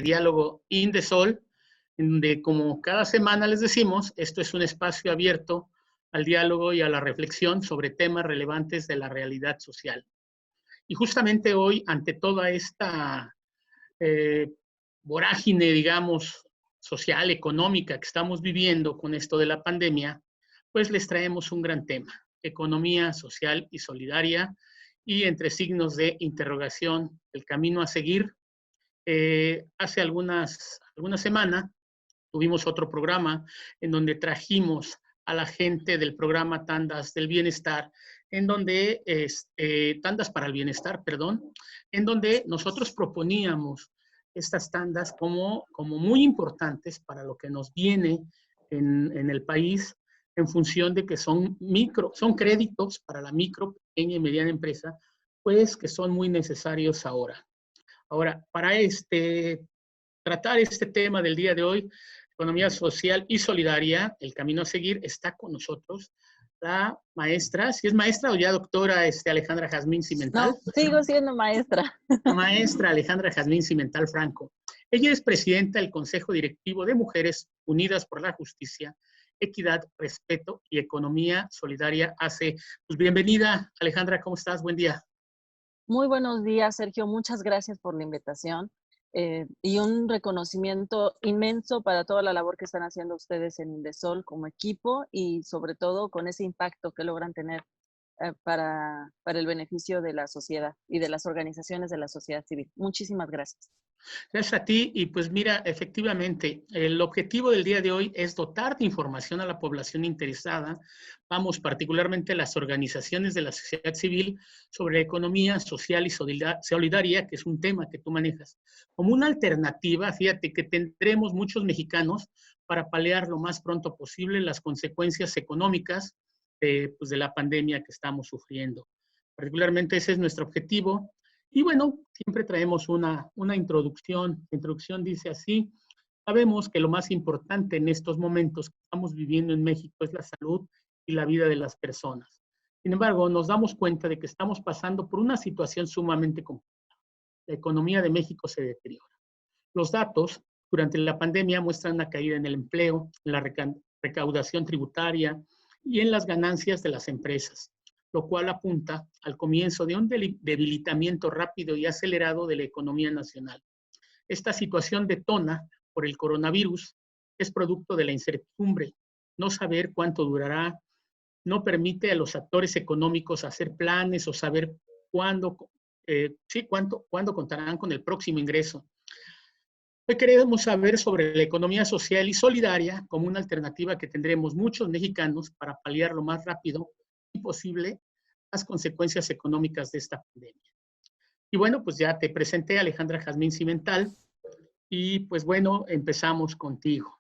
Diálogo Indesol, donde como cada semana les decimos, esto es un espacio abierto al diálogo y a la reflexión sobre temas relevantes de la realidad social. Y justamente hoy, ante toda esta vorágine, digamos, social, económica que estamos viviendo con esto de la pandemia, pues les traemos un gran tema: economía social y solidaria, y entre signos de interrogación, el camino a seguir. Hace algunas semanas tuvimos otro programa en donde trajimos a la gente del programa Tandas del Bienestar, en donde Tandas para el Bienestar, perdón, en donde nosotros proponíamos estas tandas como muy importantes para lo que nos viene en el país, en función de que son créditos para la micro, pequeña y mediana empresa, pues que son muy necesarios ahora. Ahora, para tratar este tema del día de hoy, economía social y solidaria, el camino a seguir, está con nosotros la maestra, si es maestra o ya doctora, Alejandra Jazmín Cimental. No, sigo siendo maestra. La maestra Alejandra Jazmín Cimental Franco. Ella es presidenta del Consejo Directivo de Mujeres Unidas por la Justicia, Equidad, Respeto y Economía Solidaria ACE. Pues bienvenida, Alejandra, ¿cómo estás? Buen día. Muy buenos días, Sergio. Muchas gracias por la invitación y un reconocimiento inmenso para toda la labor que están haciendo ustedes en Indesol como equipo y sobre todo con ese impacto que logran tener para el beneficio de la sociedad y de las organizaciones de la sociedad civil. Muchísimas gracias. Gracias a ti. Y pues mira, efectivamente, el objetivo del día de hoy es dotar de información a la población interesada, vamos, particularmente las organizaciones de la sociedad civil, sobre economía social y solidaria, que es un tema que tú manejas, como una alternativa, fíjate, que tendremos muchos mexicanos para paliar lo más pronto posible las consecuencias económicas pues de la pandemia que estamos sufriendo. Particularmente ese es nuestro objetivo. Y bueno, siempre traemos una introducción. La introducción dice así: sabemos que lo más importante en estos momentos que estamos viviendo en México es la salud y la vida de las personas. Sin embargo, nos damos cuenta de que estamos pasando por una situación sumamente complicada. La economía de México se deteriora. Los datos durante la pandemia muestran una caída en el empleo, en la recaudación tributaria y en las ganancias de las empresas, lo cual apunta al comienzo de un debilitamiento rápido y acelerado de la economía nacional. Esta situación detona por el coronavirus, es producto de la incertidumbre, no saber cuánto durará, no permite a los actores económicos hacer planes o saber cuándo contarán con el próximo ingreso. Hoy queremos saber sobre la economía social y solidaria como una alternativa que tendremos muchos mexicanos para paliar lo más rápido y posible las consecuencias económicas de esta pandemia. Y bueno, pues ya te presenté a Alejandra Jazmín Cimental y pues bueno, empezamos contigo.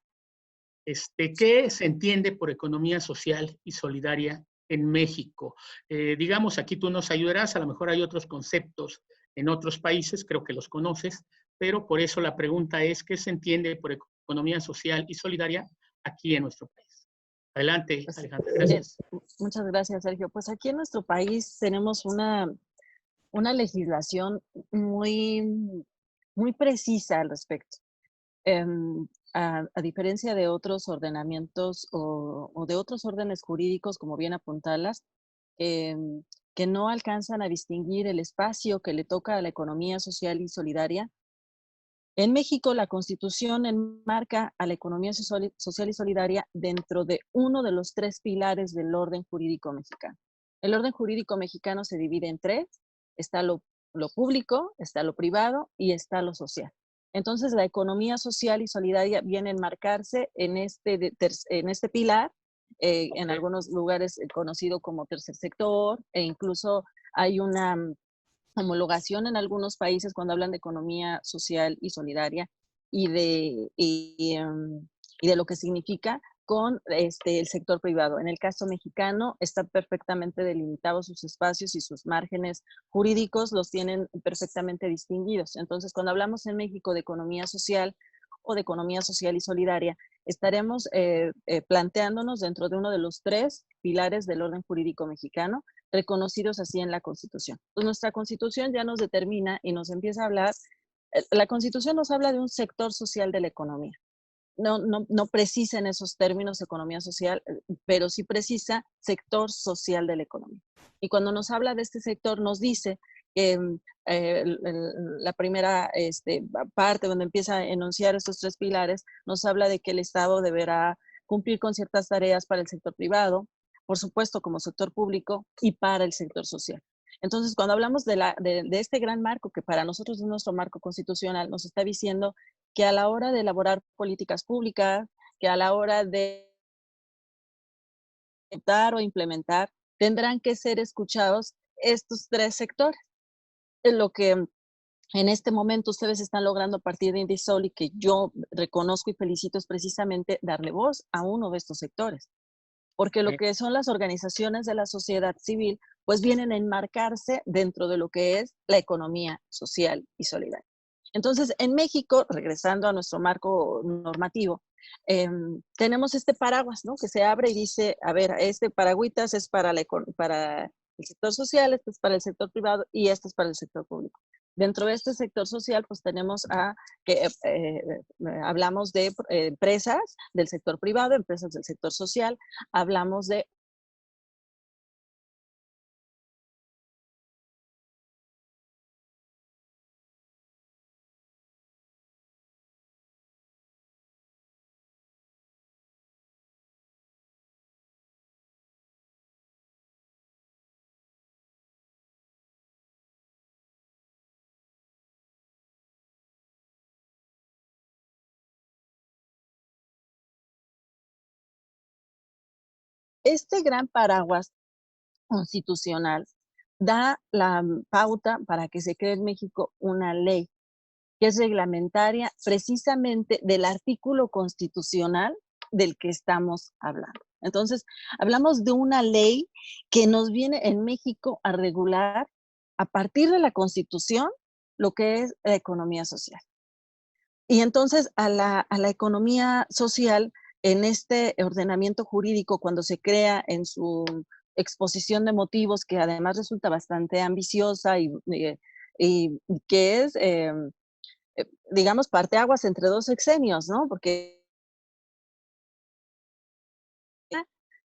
¿Qué se entiende por economía social y solidaria en México? Digamos, aquí tú nos ayudarás, a lo mejor hay otros conceptos en otros países, creo que los conoces, pero por eso la pregunta es: ¿qué se entiende por economía social y solidaria aquí en nuestro país? Adelante, Alejandra, gracias. Muchas gracias, Sergio. Pues aquí en nuestro país tenemos una legislación muy precisa al respecto. A diferencia de otros ordenamientos o de otros órdenes jurídicos, como bien apuntalas, que no alcanzan a distinguir el espacio que le toca a la economía social y solidaria, en México la Constitución enmarca a la economía social y solidaria dentro de uno de los tres pilares del orden jurídico mexicano. El orden jurídico mexicano se divide en tres: está lo público, está lo privado y está lo social. Entonces, la economía social y solidaria viene a enmarcarse en este pilar, en algunos lugares conocido como tercer sector, e incluso hay una homologación en algunos países cuando hablan de economía social y solidaria y de lo que significa con el sector privado. En el caso mexicano están perfectamente delimitados sus espacios y sus márgenes jurídicos los tienen perfectamente distinguidos. Entonces, cuando hablamos en México de economía social o de economía social y solidaria, estaremos planteándonos dentro de uno de los tres pilares del orden jurídico mexicano, reconocidos así en la Constitución. Pues nuestra Constitución ya nos determina y nos empieza a hablar La Constitución nos habla de un sector social de la economía. No precisa en esos términos economía social, pero sí precisa sector social de la economía. Y cuando nos habla de este sector, nos dice que la primera parte, donde empieza a enunciar estos 3 pilares, nos habla de que el Estado deberá cumplir con ciertas tareas para el sector privado, por supuesto como sector público, y para el sector social. Entonces, cuando hablamos de este gran marco, que para nosotros es nuestro marco constitucional, nos está diciendo que a la hora de elaborar políticas públicas, que a la hora de votar o implementar, tendrán que ser escuchados estos 3 sectores. Es lo que en este momento ustedes están logrando a partir de Indisol, y que yo reconozco y felicito, es precisamente darle voz a uno de estos sectores. Porque lo que son las organizaciones de la sociedad civil, pues vienen a enmarcarse dentro de lo que es la economía social y solidaria. Entonces, en México, regresando a nuestro marco normativo, tenemos este paraguas, ¿no? Que se abre y dice, a ver, este paragüitas es para el sector social, este es para el sector privado y este es para el sector público. Dentro de este sector social, pues tenemos hablamos de empresas del sector privado, empresas del sector social, hablamos de este gran paraguas constitucional da la pauta para que se cree en México una ley que es reglamentaria precisamente del artículo constitucional del que estamos hablando. Entonces, hablamos de una ley que nos viene en México a regular a partir de la Constitución lo que es la economía social. Y entonces a la economía social, en este ordenamiento jurídico, cuando se crea en su exposición de motivos, que además resulta bastante ambiciosa y que es, digamos, parteaguas entre 2 sexenios, ¿no? Porque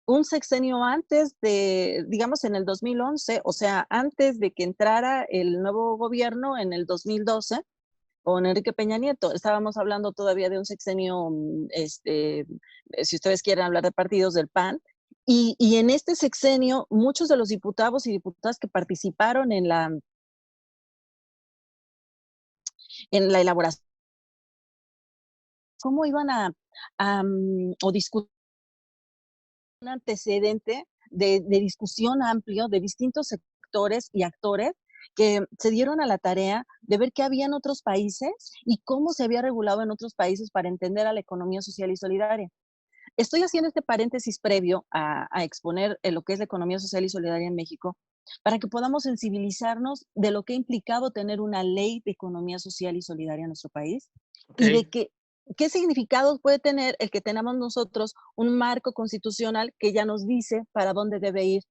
un sexenio antes de, digamos, en el 2011, o sea, antes de que entrara el nuevo gobierno en el 2012, con Enrique Peña Nieto. Estábamos hablando todavía de un sexenio, si ustedes quieren hablar de partidos, del PAN. Y en este sexenio, muchos de los diputados y diputadas que participaron en la elaboración, cómo iban o discutir un antecedente de discusión amplio de distintos sectores y actores que se dieron a la tarea de ver qué había en otros países y cómo se había regulado en otros países para entender a la economía social y solidaria. Estoy haciendo este paréntesis previo a exponer lo que es la economía social y solidaria en México, para que podamos sensibilizarnos de lo que ha implicado tener una ley de economía social y solidaria en nuestro país, y de Ok. qué significados puede tener el que tenamos nosotros un marco constitucional que ya nos dice para dónde debe ir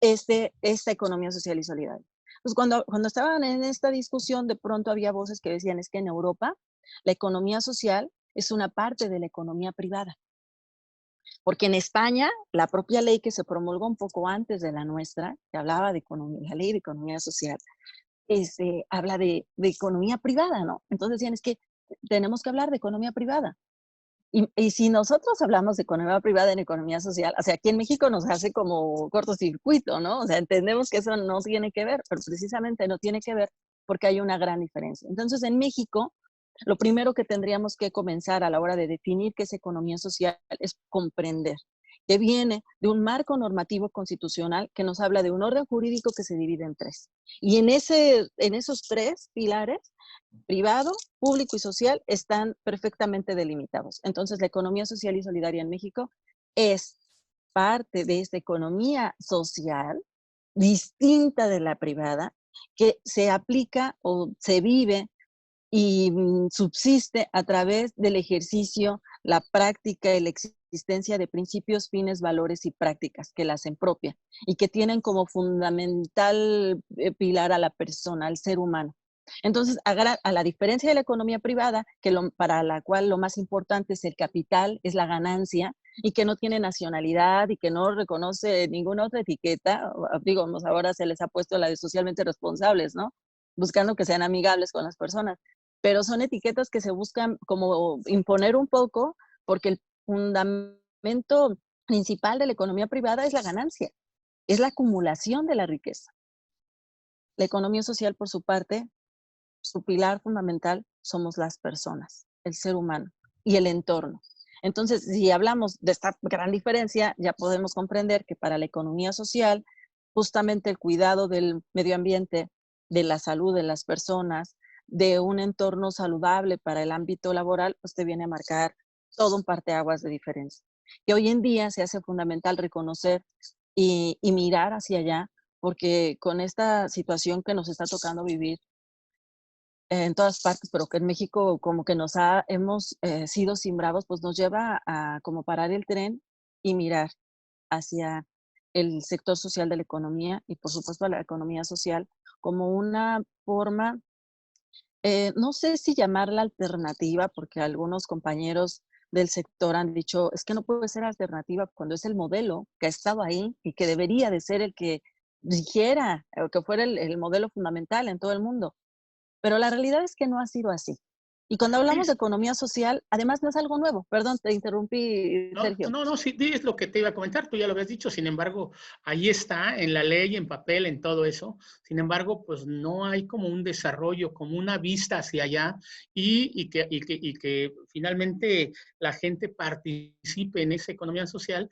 esta economía social y solidaria. Pues cuando estaban en esta discusión, de pronto había voces que decían, es que en Europa la economía social es una parte de la economía privada. Porque en España, la propia ley que se promulgó un poco antes de la nuestra, que hablaba de economía, la ley de economía social, habla de economía privada, ¿no? Entonces decían, es que tenemos que hablar de economía privada. Y si nosotros hablamos de economía privada en economía social, o sea, aquí en México nos hace como cortocircuito, ¿no? O sea, entendemos que eso no tiene que ver, pero precisamente no tiene que ver porque hay una gran diferencia. Entonces, en México, lo primero que tendríamos que comenzar a la hora de definir qué es economía social es comprender que viene de un marco normativo constitucional que nos habla de un orden jurídico que se divide en 3. Y en esos 3 pilares, privado, público y social, están perfectamente delimitados. Entonces, la economía social y solidaria en México es parte de esta economía social distinta de la privada, que se aplica o se vive y subsiste a través del ejercicio, la práctica y la existencia de principios, fines, valores y prácticas que la hacen propia y que tienen como fundamental pilar a la persona, al ser humano. Entonces, a la diferencia de la economía privada, para la cual lo más importante es el capital, es la ganancia, y que no tiene nacionalidad y que no reconoce ninguna otra etiqueta, digo, ahora se les ha puesto la de socialmente responsables, ¿no? Buscando que sean amigables con las personas. Pero son etiquetas que se buscan como imponer un poco, porque el fundamento principal de la economía privada es la ganancia, es la acumulación de la riqueza. La economía social, por su parte, su pilar fundamental somos las personas, el ser humano y el entorno. Entonces, si hablamos de esta gran diferencia, ya podemos comprender que para la economía social, justamente el cuidado del medio ambiente, de la salud de las personas, de un entorno saludable para el ámbito laboral, pues te viene a marcar todo un parteaguas de diferencia. Y hoy en día se hace fundamental reconocer y mirar hacia allá, porque con esta situación que nos está tocando vivir, en todas partes, pero que en México como que hemos sido simbrados, pues nos lleva a como parar el tren y mirar hacia el sector social de la economía y por supuesto a la economía social como una forma, no sé si llamarla alternativa, porque algunos compañeros del sector han dicho, es que no puede ser alternativa cuando es el modelo que ha estado ahí y que debería de ser el que rigiera, o que fuera el modelo fundamental en todo el mundo. Pero la realidad es que no ha sido así. Y cuando Sí, hablamos de economía social, además no es algo nuevo. Perdón, te interrumpí, no, Sergio. no, no, sí, sí, es lo que te iba a comentar, tú ya lo habías dicho, sin embargo, ahí está, en la ley, en papel, en todo eso, sin embargo, pues no hay como un desarrollo, como una vista hacia allá y que finalmente la gente participe en esa economía social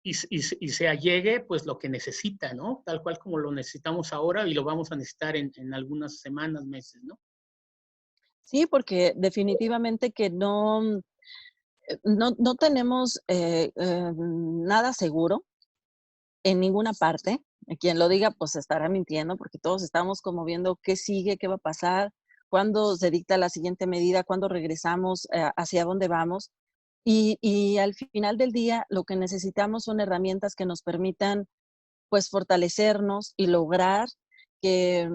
y se allegue pues lo que necesita, ¿no? Tal cual como lo necesitamos ahora y lo vamos a necesitar en algunas semanas, meses, ¿no? Sí, porque definitivamente que no tenemos nada seguro en ninguna parte. Quien lo diga, pues estará mintiendo, porque todos estamos como viendo qué sigue, qué va a pasar, cuándo se dicta la siguiente medida, cuándo regresamos, hacia dónde vamos. Y al final del día, lo que necesitamos son herramientas que nos permitan, pues, fortalecernos y lograr que,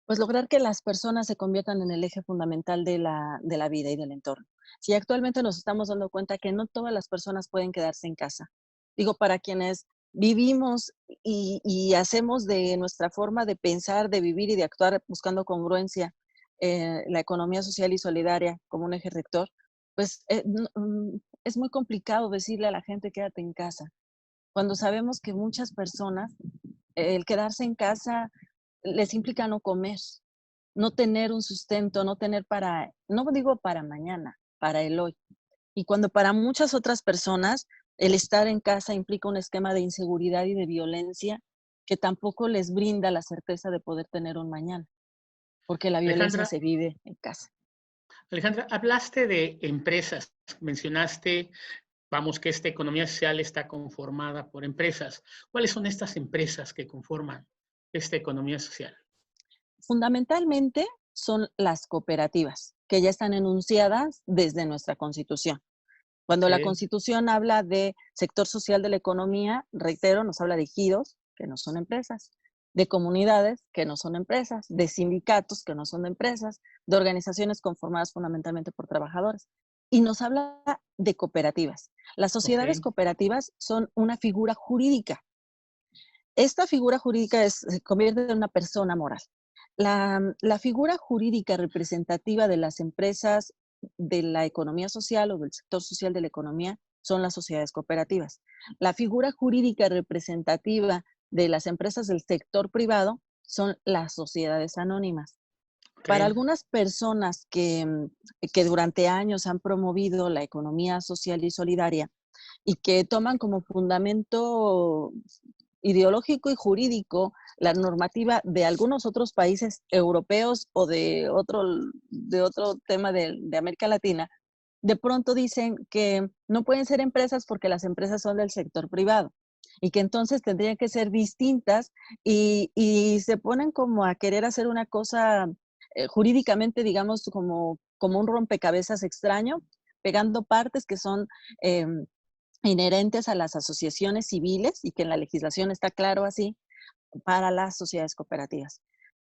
pues, lograr que las personas se conviertan en el eje fundamental de la vida y del entorno. Si actualmente nos estamos dando cuenta que no todas las personas pueden quedarse en casa. Digo, para quienes vivimos y hacemos de nuestra forma de pensar, de vivir y de actuar buscando congruencia, la economía social y solidaria como un eje rector, pues, es muy complicado decirle a la gente: "Quédate en casa", cuando sabemos que muchas personas, el quedarse en casa les implica no comer, no tener un sustento, no tener para, no digo para mañana, para el hoy. Y cuando para muchas otras personas el estar en casa implica un esquema de inseguridad y de violencia que tampoco les brinda la certeza de poder tener un mañana, porque la violencia Alejandra, se vive en casa. Alejandra, hablaste de empresas, mencionaste, vamos, que esta economía social está conformada por empresas. ¿Cuáles son estas empresas que conforman esta economía social? Fundamentalmente son las cooperativas, que ya están enunciadas desde nuestra Constitución. Cuando la Ok, Constitución habla de sector social de la economía, reitero, nos habla de ejidos, que no son empresas, de comunidades, que no son empresas, de sindicatos, que no son empresas, de organizaciones conformadas fundamentalmente por trabajadores. Y nos habla de cooperativas. Las ok, sociedades cooperativas son una figura jurídica. Esta figura jurídica se convierte en una persona moral. La figura jurídica representativa de las empresas de la economía social o del sector social de la economía son las sociedades cooperativas. La figura jurídica representativa de las empresas del sector privado son las sociedades anónimas. ok. Para algunas personas que durante años han promovido la economía social y solidaria y que toman como fundamento ideológico y jurídico la normativa de algunos otros países europeos o de otro tema de América Latina, de pronto dicen que no pueden ser empresas porque las empresas son del sector privado y que entonces tendrían que ser distintas y se ponen como a querer hacer una cosa jurídicamente, digamos, como un rompecabezas extraño, pegando partes que son inherentes a las asociaciones civiles y que en la legislación está claro así, para las sociedades cooperativas.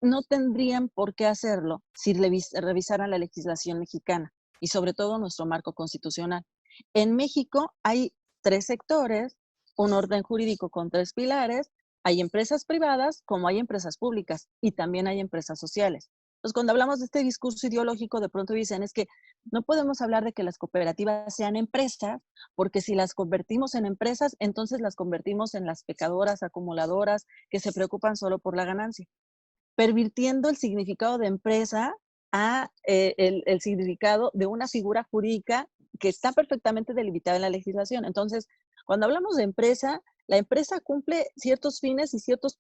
no tendrían por qué hacerlo si revisaran la legislación mexicana y sobre todo nuestro marco constitucional. En México hay 3 sectores, un orden jurídico con 3 pilares, hay empresas privadas como hay empresas públicas y también hay empresas sociales. Entonces, cuando hablamos de este discurso ideológico, de pronto dicen es que no podemos hablar de que las cooperativas sean empresas, porque si las convertimos en empresas, entonces las convertimos en las pecadoras, acumuladoras, que se preocupan solo por la ganancia, pervirtiendo el significado de empresa a el significado de una figura jurídica que está perfectamente delimitada en la legislación. Entonces, cuando hablamos de empresa, la empresa cumple ciertos fines y ciertos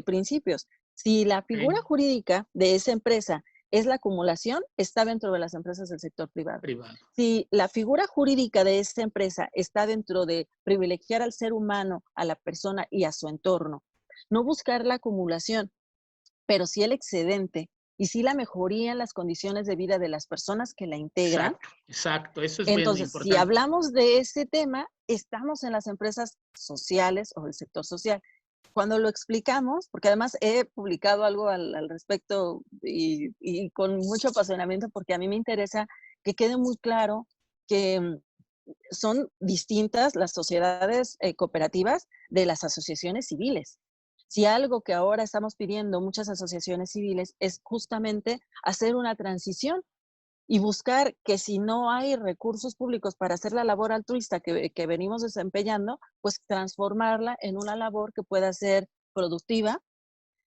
principios. Si la figura Ok, jurídica de esa empresa es la acumulación, está dentro de las empresas del sector privado. privado. Si la figura jurídica de esa empresa está dentro de privilegiar al ser humano, a la persona y a su entorno, no buscar la acumulación, pero sí el excedente y sí la mejoría en las condiciones de vida de las personas que la integran. Exacto, exacto. Eso es bien Entonces, si importante. hablamos de ese tema, estamos en las empresas sociales o del sector social. Cuando lo explicamos, porque además he publicado algo al respecto y con mucho apasionamiento, porque a mí me interesa que quede muy claro que son distintas las sociedades cooperativas de las asociaciones civiles. Si algo que ahora estamos pidiendo muchas asociaciones civiles es justamente hacer una transición y buscar que si no hay recursos públicos para hacer la labor altruista que venimos desempeñando, pues transformarla en una labor que pueda ser productiva.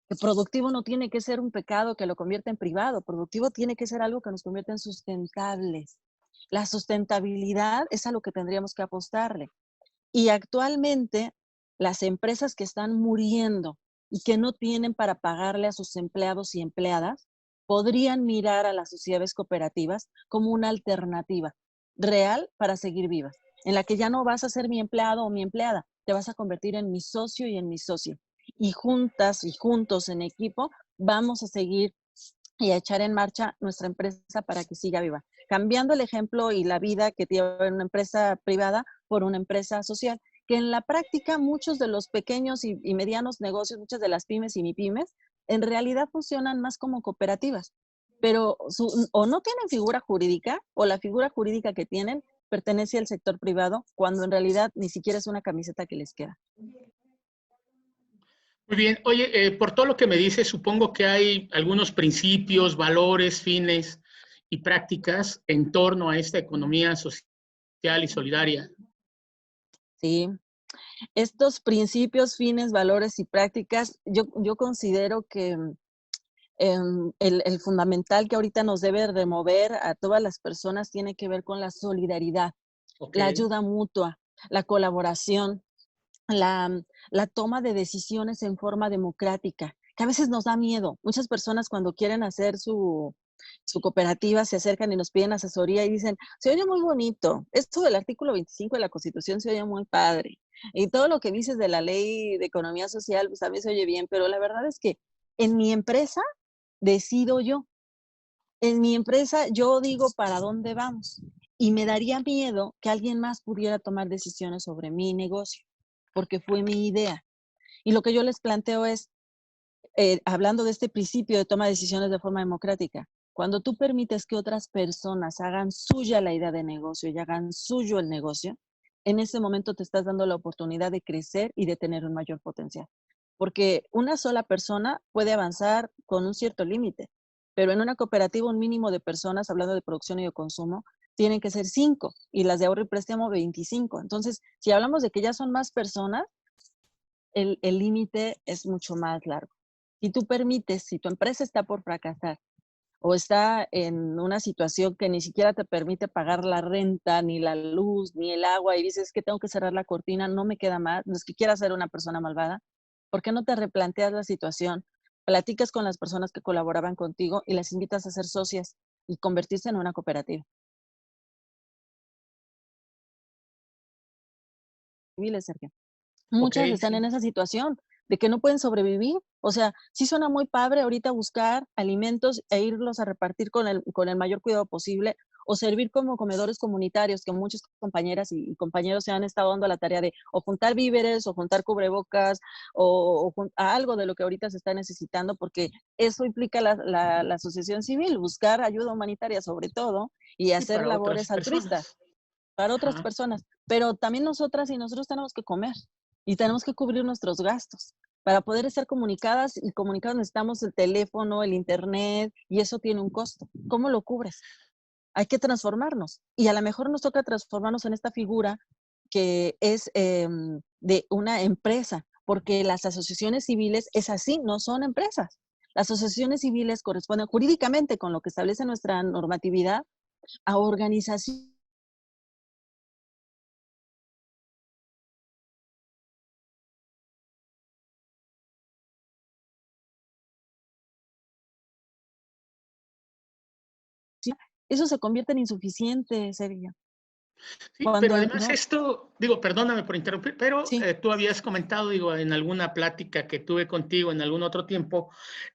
Que productivo no tiene que ser un pecado que lo convierta en privado, productivo tiene que ser algo que nos convierta en sustentables. La sustentabilidad es a lo que tendríamos que apostarle. Y actualmente, las empresas que están muriendo y que no tienen para pagarle a sus empleados y empleadas, podrían mirar a las sociedades cooperativas como una alternativa real para seguir vivas, en la que ya no vas a ser mi empleado o mi empleada, te vas a convertir en mi socio y en mi socia. Y juntas y juntos en equipo vamos a seguir y a echar en marcha nuestra empresa para que siga viva, cambiando el ejemplo y la vida que tiene una empresa privada por una empresa social, que en la práctica muchos de los pequeños y medianos negocios, muchas de las pymes y MIPYMES, en realidad funcionan más como cooperativas, pero o no tienen figura jurídica o la figura jurídica que tienen pertenece al sector privado cuando en realidad ni siquiera es una camiseta que les queda. Muy bien. Oye, por todo lo que me dices, supongo que hay algunos principios, valores, fines y prácticas en torno a esta economía social y solidaria. Sí, estos principios, fines, valores y prácticas, yo considero que el fundamental que ahorita nos debe remover a todas las personas tiene que ver con la solidaridad, Ok, la ayuda mutua, la colaboración, la toma de decisiones en forma democrática, que a veces nos da miedo. Muchas personas cuando quieren hacer su cooperativa se acercan y nos piden asesoría y dicen, se oye muy bonito, esto del artículo 25 de la Constitución se oye muy padre, y todo lo que dices de la ley de economía social, pues a mí se oye bien, pero la verdad es que en mi empresa decido yo. En mi empresa yo digo para dónde vamos y me daría miedo que alguien más pudiera tomar decisiones sobre mi negocio, porque fue mi idea. Y lo que yo les planteo es, hablando de este principio de toma de decisiones de forma democrática, cuando tú permites que otras personas hagan suya la idea de negocio y hagan suyo el negocio, en ese momento te estás dando la oportunidad de crecer y de tener un mayor potencial. Porque una sola persona puede avanzar con un cierto límite, pero en una cooperativa un mínimo de personas, hablando de producción y de consumo, tienen que ser 5 y las de ahorro y préstamo 25. Entonces, si hablamos de que ya son más personas, el límite es mucho más largo. Si tú permites, si tu empresa está por fracasar o está en una situación que ni siquiera te permite pagar la renta, ni la luz, ni el agua, y dices que tengo que cerrar la cortina, no me queda más, no es que quieras ser una persona malvada, ¿por qué no te replanteas la situación? Platicas con las personas que colaboraban contigo y las invitas a ser socias y convertirse en una cooperativa. Civiles, Sergio. ok, Muchas están en sí. esa situación de que no pueden sobrevivir. O sea, sí suena muy padre ahorita buscar alimentos e irlos a repartir con el mayor cuidado posible, o servir como comedores comunitarios, que muchas compañeras y compañeros se han estado dando la tarea de o juntar víveres, o juntar cubrebocas, algo de lo que ahorita se está necesitando, porque eso implica la asociación civil, buscar ayuda humanitaria sobre todo, y Y hacer para otras labores altruistas personas. para otras Ajá. personas, pero también nosotras y nosotros tenemos que comer y tenemos que cubrir nuestros gastos. Para poder estar comunicadas y comunicados necesitamos el teléfono, el internet, y eso tiene un costo. ¿Cómo lo cubres? Hay que transformarnos y a lo mejor nos toca transformarnos en esta figura que es de una empresa, porque las asociaciones civiles es así, no son empresas. Las asociaciones civiles corresponden jurídicamente con lo que establece nuestra normatividad a organizaciones eso se convierte en insuficiente, Sergio. Sí, pero Cuando además no, esto, digo, perdóname por interrumpir, pero sí, tú habías comentado, digo, en alguna plática que tuve contigo en algún otro tiempo,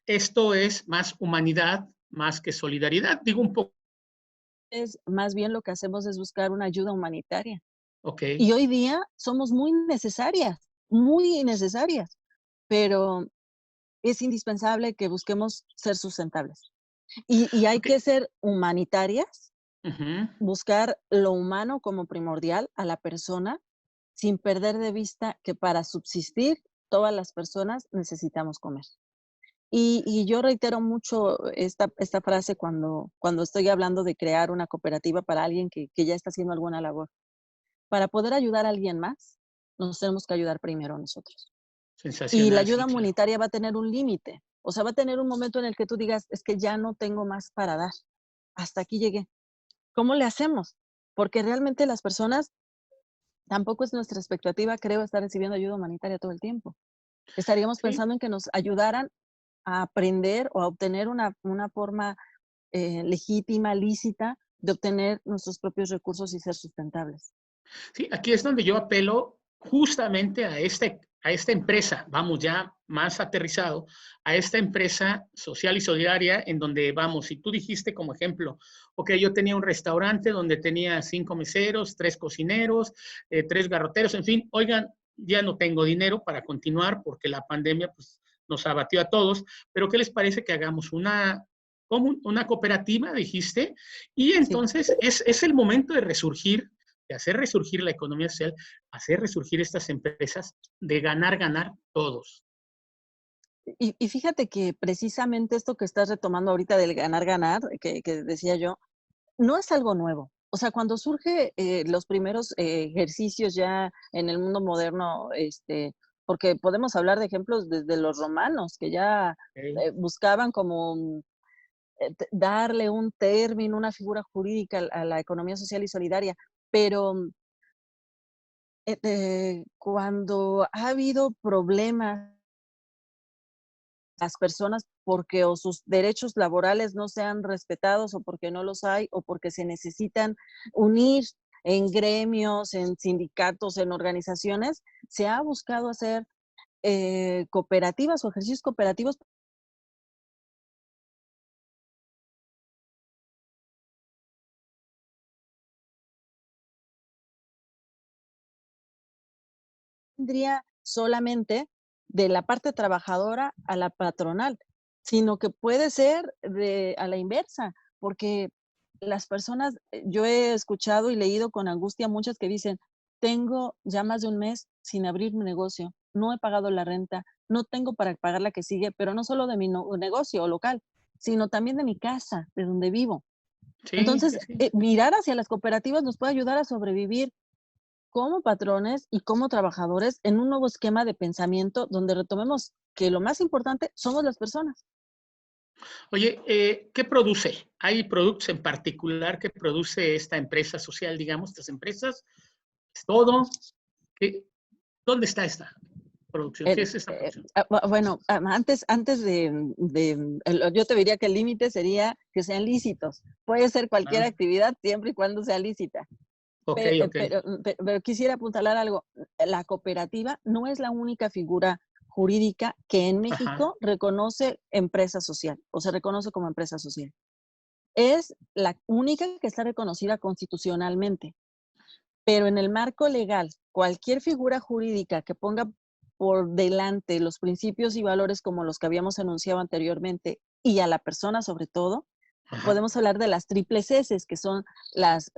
esto es más humanidad, más que solidaridad. Digo un poco, es más bien lo que hacemos es buscar una ayuda humanitaria. ok, Y hoy día somos muy necesarias, pero es indispensable que busquemos ser sustentables. Y hay ok, que ser humanitarias, ujú, buscar lo humano como primordial a la persona, sin perder de vista que para subsistir todas las personas necesitamos comer. Y yo reitero mucho esta frase cuando estoy hablando de crear una cooperativa para alguien que ya está haciendo alguna labor. Para poder ayudar a alguien más, nos tenemos que ayudar primero nosotros. Y la sensacional, sí, ayuda claro. humanitaria va a tener un límite. O sea, va a tener un momento en el que tú digas, es que ya no tengo más para dar. Hasta aquí llegué. ¿Cómo le hacemos? Porque realmente las personas, tampoco es nuestra expectativa, creo, estar recibiendo ayuda humanitaria todo el tiempo. Estaríamos Sí, pensando en que nos ayudaran a aprender o a obtener una forma legítima, lícita, de obtener nuestros propios recursos y ser sustentables. sí, aquí es donde yo apelo justamente a esta empresa, vamos ya más aterrizado, a esta empresa social y solidaria en donde vamos, si tú dijiste como ejemplo, ok, yo tenía un restaurante donde tenía 5 meseros, 3 cocineros, 3 garroteros, en fin, oigan, ya no tengo dinero para continuar porque la pandemia pues, nos abatió a todos, pero ¿qué les parece que hagamos una cooperativa, dijiste? Y Sí. entonces es el momento de resurgir, de hacer resurgir la economía social, hacer resurgir estas empresas, de ganar, ganar todos. Y fíjate que precisamente esto que estás retomando ahorita del ganar, ganar, que decía yo, no es algo nuevo. O sea, cuando surge los primeros ejercicios ya en el mundo moderno, porque podemos hablar de ejemplos desde los romanos, que ya ¿Okay? buscaban como darle un término, una figura jurídica a la economía social y solidaria, pero cuando ha habido problemas las personas porque o sus derechos laborales no sean respetados o porque no los hay o porque se necesitan unir en gremios, en sindicatos, en organizaciones, se ha buscado hacer cooperativas o ejercicios cooperativos. Tendría solamente de la parte trabajadora a la patronal, sino que puede ser a la inversa, porque las personas, yo he escuchado y leído con angustia muchas que dicen, tengo ya más de un mes sin abrir mi negocio, no he pagado la renta, no tengo para pagar la que sigue, pero no solo de mi negocio o local, sino también de mi casa, de donde vivo. Sí, Entonces, sí, sí. mirar hacia las cooperativas nos puede ayudar a sobrevivir como patrones y como trabajadores en un nuevo esquema de pensamiento donde retomemos que lo más importante somos las personas. Oye, ¿qué produce? ¿Hay productos en particular que produce esta empresa social, digamos, estas empresas? ¿Es todo? ¿Qué, ¿Dónde está esta producción? ¿Qué es esta producción? Bueno, antes yo te diría que el límite sería que sean lícitos. Puede ser cualquier Ah, actividad siempre y cuando sea lícita. ok, ok. Pero quisiera apuntalar algo. La cooperativa no es la única figura jurídica que en Ajá. México reconoce empresa social o se reconoce como empresa social. Es la única que está reconocida constitucionalmente, pero en el marco legal, cualquier figura jurídica que ponga por delante los principios y valores como los que habíamos enunciado anteriormente y a la persona sobre todo, Ajá. podemos hablar de las triples S, que son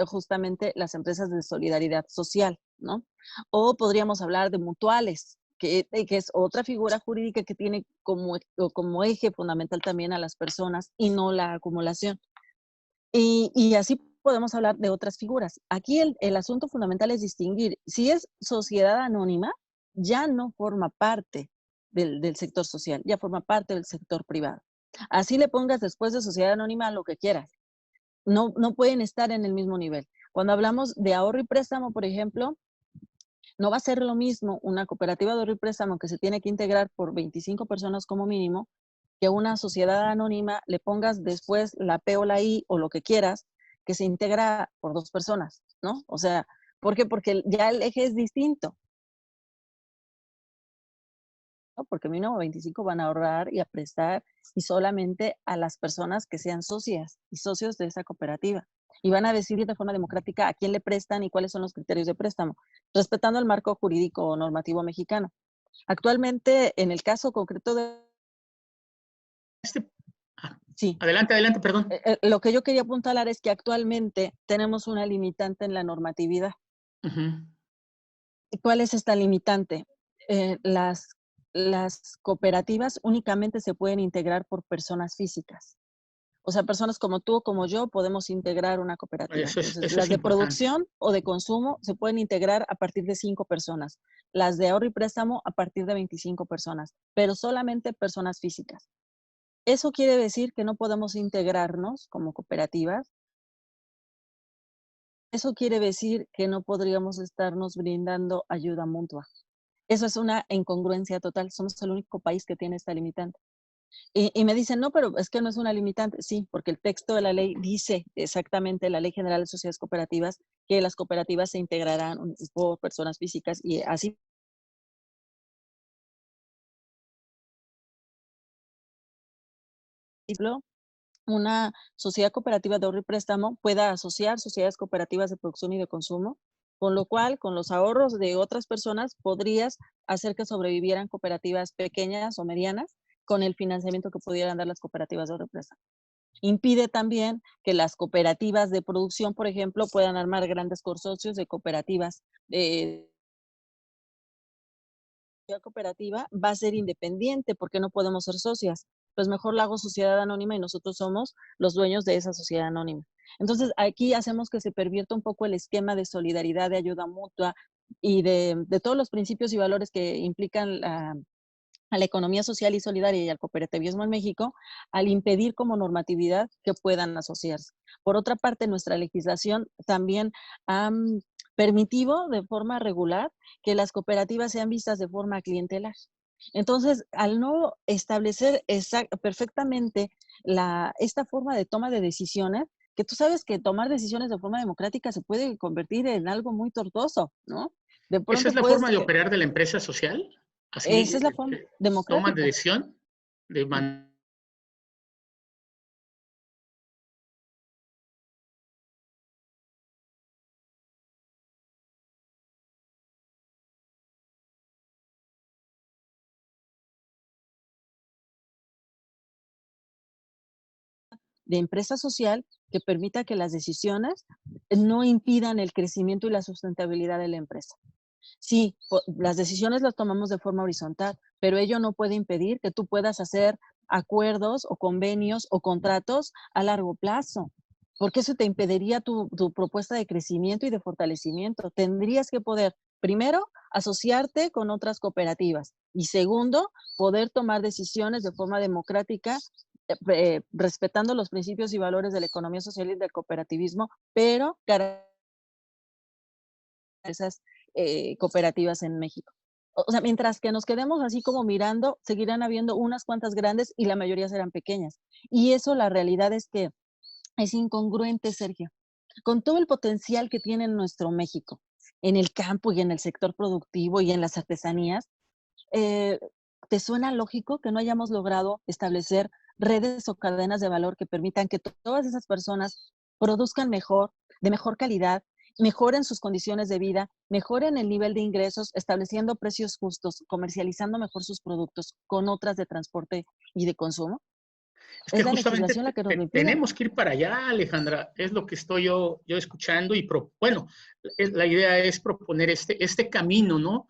justamente las empresas de solidaridad social, ¿no? O podríamos hablar de mutuales, que es otra figura jurídica que tiene como eje fundamental también a las personas y no la acumulación. Y así podemos hablar de otras figuras. Aquí el asunto fundamental es distinguir, si es sociedad anónima, ya no forma parte del sector social, ya forma parte del sector privado. Así le pongas después de sociedad anónima lo que quieras. No pueden estar en el mismo nivel. Cuando hablamos de ahorro y préstamo, por ejemplo, no va a ser lo mismo una cooperativa de ahorro y préstamo que se tiene que integrar por 25 personas como mínimo, que una sociedad anónima le pongas después la P o la I o lo que quieras, que se integra por 2 personas, ¿no? O sea, ¿por qué? Porque ya el eje es distinto, ¿no? Porque mínimo 25 van a ahorrar y a prestar y solamente a las personas que sean socias y socios de esa cooperativa. Y van a decidir de forma democrática a quién le prestan y cuáles son los criterios de préstamo, respetando el marco jurídico normativo mexicano. Actualmente, en el caso concreto de... Este, ah, Sí, adelante, adelante, perdón. lo que yo quería apuntalar es que actualmente tenemos una limitante en la normatividad. Ujú. ¿Y cuál es esta limitante? Las cooperativas únicamente se pueden integrar por personas físicas. O sea, personas como tú o como yo podemos integrar una cooperativa. Entonces, Eso las es de importante. producción o de consumo se pueden integrar a partir de 5 personas. Las de ahorro y préstamo a partir de 25 personas, pero solamente personas físicas. Eso quiere decir que no podemos integrarnos como cooperativas. Eso quiere decir que no podríamos estarnos brindando ayuda mutua. Eso es una incongruencia total. Somos el único país que tiene esta limitante. Y me dicen, no, pero es que no es una limitante. Sí, porque el texto de la ley dice exactamente, la Ley General de Sociedades Cooperativas, que las cooperativas se integrarán por personas físicas y así una sociedad cooperativa de ahorro y préstamo pueda asociar sociedades cooperativas de producción y de consumo, con lo cual, con los ahorros de otras personas, podrías hacer que sobrevivieran cooperativas pequeñas o medianas con el financiamiento que pudieran dar las cooperativas de ahorro y préstamo. Impide también que las cooperativas de producción, por ejemplo, puedan armar grandes consorcios de cooperativas. La cooperativa va a ser independiente porque no podemos ser socias. Pues mejor la hago sociedad anónima y nosotros somos los dueños de esa sociedad anónima. Entonces, aquí hacemos que se pervierta un poco el esquema de solidaridad, de ayuda mutua y de todos los principios y valores que implican a la economía social y solidaria y al cooperativismo en México, al impedir como normatividad que puedan asociarse. Por otra parte, nuestra legislación también ha permitido de forma regular que las cooperativas sean vistas de forma clientelar. Entonces, al no establecer perfectamente esta forma de toma de decisiones, que tú sabes que tomar decisiones de forma democrática se puede convertir en algo muy tortuoso, ¿no? De ¿Esa es pronto, la pues, forma de operar de la empresa social? esa Así, es la forma toman de democrática. decisión de De empresa social que permita que las decisiones no impidan el crecimiento y la sustentabilidad de la empresa. Sí, las decisiones las tomamos de forma horizontal, pero ello no puede impedir que tú puedas hacer acuerdos o convenios o contratos a largo plazo, porque eso te impediría tu propuesta de crecimiento y de fortalecimiento. Tendrías que poder, primero, asociarte con otras cooperativas y segundo, poder tomar decisiones de forma democrática, respetando los principios y valores de la economía social y del cooperativismo, pero esas cooperativas en México. O sea, mientras que nos quedemos así como mirando, seguirán habiendo unas cuantas grandes y la mayoría serán pequeñas. Y eso la realidad es que es incongruente, Sergio. Con todo el potencial que tiene nuestro México en el campo y en el sector productivo y en las artesanías, eh, ¿te suena lógico que no hayamos logrado establecer redes o cadenas de valor que permitan que todas esas personas produzcan mejor, de mejor calidad, mejoren sus condiciones de vida, mejoren el nivel de ingresos, estableciendo precios justos, comercializando mejor sus productos con otras de transporte y de consumo. Es que Es la justamente legislación la que nos lo impide. tenemos que ir para allá, Alejandra. Es lo que estoy yo escuchando y, bueno, la idea es proponer este camino, ¿no?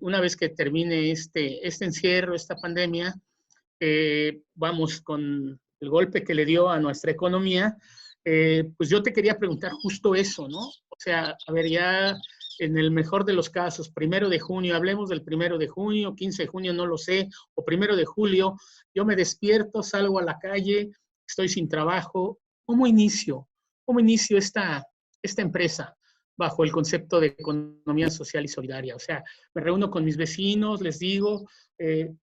Una vez que termine este encierro, esta pandemia, vamos, con el golpe que le dio a nuestra economía, pues yo te quería preguntar justo eso, ¿no? O sea, a ver, ya en el mejor de los casos, 1 de junio, hablemos del 1 de junio, 15 de junio, no lo sé, o 1 de julio, yo me despierto, salgo a la calle, estoy sin trabajo, ¿cómo inicio? ¿Cómo inicio esta empresa bajo el concepto de economía social y solidaria? O sea, me reúno con mis vecinos, les digo,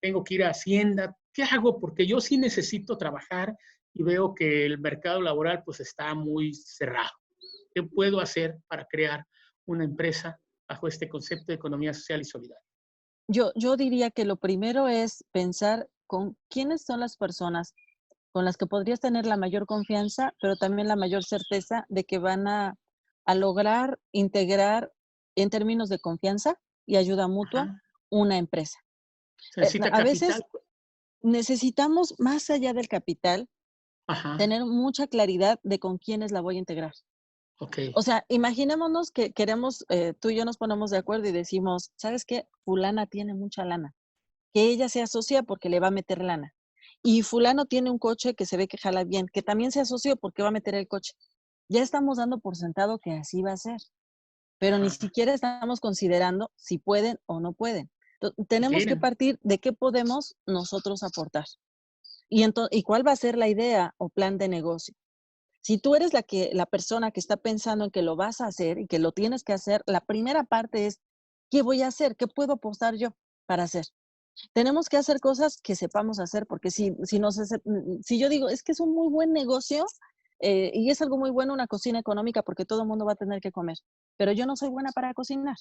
tengo que ir a Hacienda, ¿qué hago? Porque yo sí necesito trabajar y veo que el mercado laboral pues está muy cerrado. ¿Qué puedo hacer para crear una empresa bajo este concepto de economía social y solidaria? Yo diría que lo primero es pensar con quiénes son las personas con las que podrías tener la mayor confianza, pero también la mayor certeza de que van a lograr integrar en términos de confianza y ayuda mutua Ajá. una empresa. Se necesita A capital. veces necesitamos, más allá del capital, Ajá. tener mucha claridad de con quiénes la voy a integrar. Ok. O sea, imaginémonos que queremos, tú y yo nos ponemos de acuerdo y decimos, ¿sabes qué? Fulana tiene mucha lana, que ella se asocia porque le va a meter lana. Y fulano tiene un coche que se ve que jala bien, que también se asoció porque va a meter el coche. Ya estamos dando por sentado que así va a ser, pero ni Ajá. siquiera estamos considerando si pueden o no pueden. Si Tenemos que quieren. partir de qué podemos nosotros aportar y cuál va a ser la idea o plan de negocio. Si tú eres la persona que está pensando en que lo vas a hacer y que lo tienes que hacer, la primera parte es, ¿qué voy a hacer? ¿Qué puedo apostar yo para hacer? Tenemos que hacer cosas que sepamos hacer, porque si yo digo, es que es un muy buen negocio y es algo muy bueno una cocina económica porque todo el mundo va a tener que comer, pero yo no soy buena para cocinar.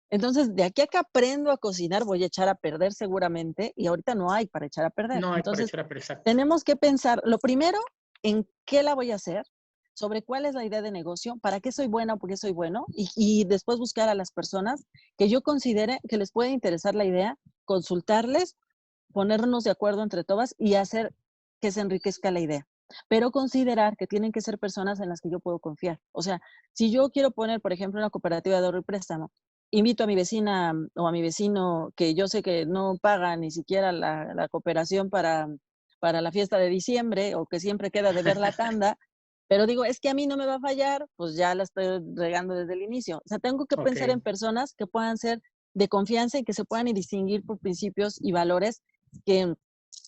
Entonces, de aquí a que aprendo a cocinar, voy a echar a perder seguramente y ahorita no hay para echar a perder. No hay para Entonces, echar a perder, exacto. tenemos que pensar, lo primero, en qué la voy a hacer, sobre cuál es la idea de negocio, para qué soy buena o por qué soy bueno, y después buscar a las personas que yo considere que les puede interesar la idea, consultarles, ponernos de acuerdo entre todas y hacer que se enriquezca la idea. Pero considerar que tienen que ser personas en las que yo puedo confiar. O sea, si yo quiero poner, por ejemplo, una cooperativa de ahorro y préstamo, invito a mi vecina o a mi vecino que yo sé que no paga ni siquiera la cooperación para la fiesta de diciembre o que siempre queda de ver la tanda, pero digo, es que a mí no me va a fallar, pues ya la estoy regando desde el inicio. O sea, tengo que Ok. pensar en personas que puedan ser de confianza y que se puedan distinguir por principios y valores que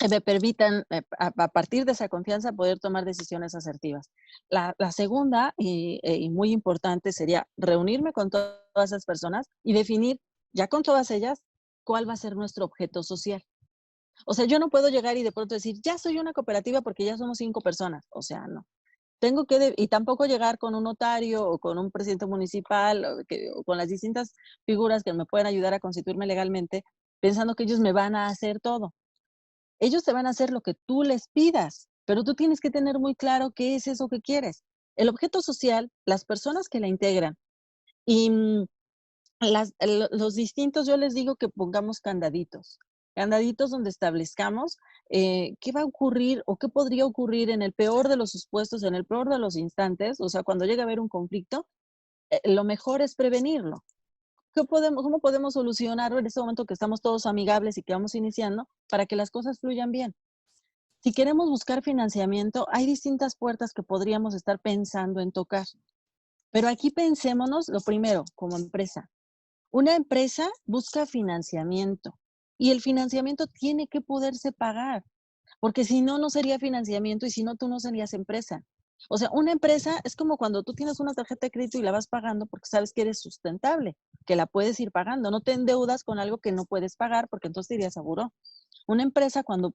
me permitan, a partir de esa confianza, poder tomar decisiones asertivas. La segunda, y muy importante, sería reunirme con todas esas personas y definir, ya con todas ellas, cuál va a ser nuestro objeto social. O sea, yo no puedo llegar y de pronto decir, ya soy una cooperativa porque ya somos 5 personas. O sea, no. Tengo que, y tampoco llegar con un notario o con un presidente municipal o con las distintas figuras que me pueden ayudar a constituirme legalmente, pensando que ellos me van a hacer todo. Ellos te van a hacer lo que tú les pidas, pero tú tienes que tener muy claro qué es eso que quieres. El objeto social, las personas que la integran y los distintos, yo les digo que pongamos candaditos, candaditos donde establezcamos qué va a ocurrir o qué podría ocurrir en el peor de los supuestos, en el peor de los instantes, o sea, cuando llega a haber un conflicto, lo mejor es prevenirlo. ¿Cómo podemos solucionarlo en este momento que estamos todos amigables y que vamos iniciando para que las cosas fluyan bien? Si queremos buscar financiamiento, hay distintas puertas que podríamos estar pensando en tocar. Pero aquí pensémonos lo primero, como empresa. Una empresa busca financiamiento y el financiamiento tiene que poderse pagar, porque si no, no sería financiamiento y si no, tú no serías empresa. O sea, una empresa es como cuando tú tienes una tarjeta de crédito y la vas pagando porque sabes que eres sustentable, que la puedes ir pagando. No te endeudas con algo que no puedes pagar porque entonces te irías a buró. Una empresa cuando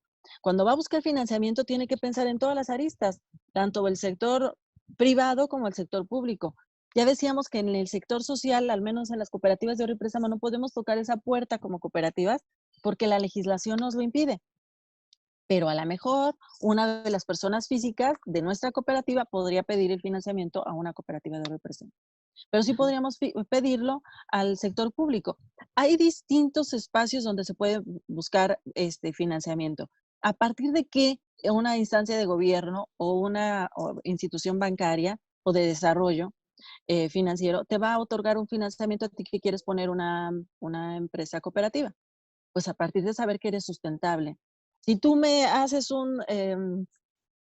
va a buscar financiamiento tiene que pensar en todas las aristas, tanto el sector privado como el sector público. Ya decíamos que en el sector social, al menos en las cooperativas de ahorro y préstamo, no podemos tocar esa puerta como cooperativas porque la legislación nos lo impide. pero a lo mejor una de las personas físicas de nuestra cooperativa podría pedir el financiamiento a una cooperativa de representación. Pero sí Ujú. podríamos pedirlo al sector público. Hay distintos espacios donde se puede buscar financiamiento. ¿A partir de qué una instancia de gobierno o una institución bancaria o de desarrollo financiero te va a otorgar un financiamiento a ti que quieres poner una empresa cooperativa? Pues a partir de saber que eres sustentable. Si tú me haces un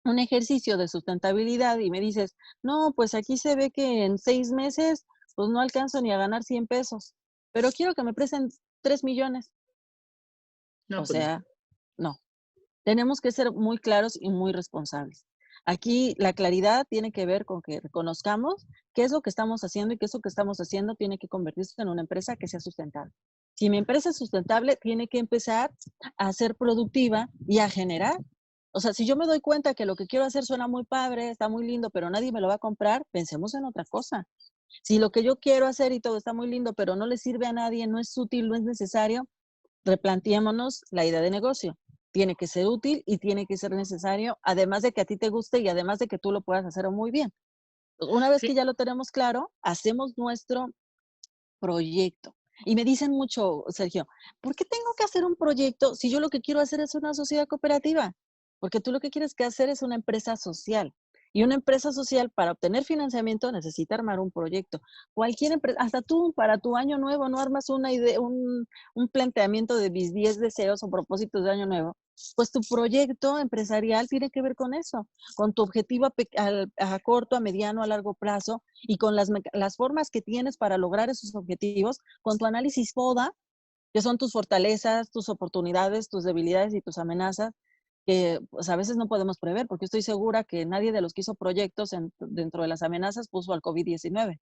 ejercicio de sustentabilidad y me dices, no, pues aquí se ve que en 6 meses, pues no alcanzo ni a ganar 100 pesos, pero quiero que me presten 3 millones. O No, pues no. sea, no. Tenemos que ser muy claros y muy responsables. Aquí la claridad tiene que ver con que reconozcamos qué es lo que estamos haciendo y que eso que estamos haciendo tiene que convertirse en una empresa que sea sustentable. Si mi empresa es sustentable, tiene que empezar a ser productiva y a generar. O sea, si yo me doy cuenta que lo que quiero hacer suena muy padre, está muy lindo, pero nadie me lo va a comprar, pensemos en otra cosa. Si lo que yo quiero hacer y todo está muy lindo, pero no le sirve a nadie, no es útil, no es necesario, replanteémonos la idea de negocio. Tiene que ser útil y tiene que ser necesario, además de que a ti te guste y además de que tú lo puedas hacer muy bien. Una vez que Sí, ya lo tenemos claro, hacemos nuestro proyecto. Y me dicen mucho, Sergio, ¿por qué tengo que hacer un proyecto si yo lo que quiero hacer es una sociedad cooperativa? Porque tú lo que quieres que hacer es una empresa social. Y una empresa social para obtener financiamiento necesita armar un proyecto. Cualquier empresa, hasta tú para tu año nuevo no armas una idea, un planteamiento de mis 10 deseos o propósitos de año nuevo. Pues tu proyecto empresarial tiene que ver con eso, con tu objetivo a corto, a mediano, a largo plazo y con las formas que tienes para lograr esos objetivos, con tu análisis FODA, que son tus fortalezas, tus oportunidades, tus debilidades y tus amenazas, que pues, a veces no podemos prever, porque estoy segura que nadie de los que hizo proyectos dentro de las amenazas puso al COVID-19.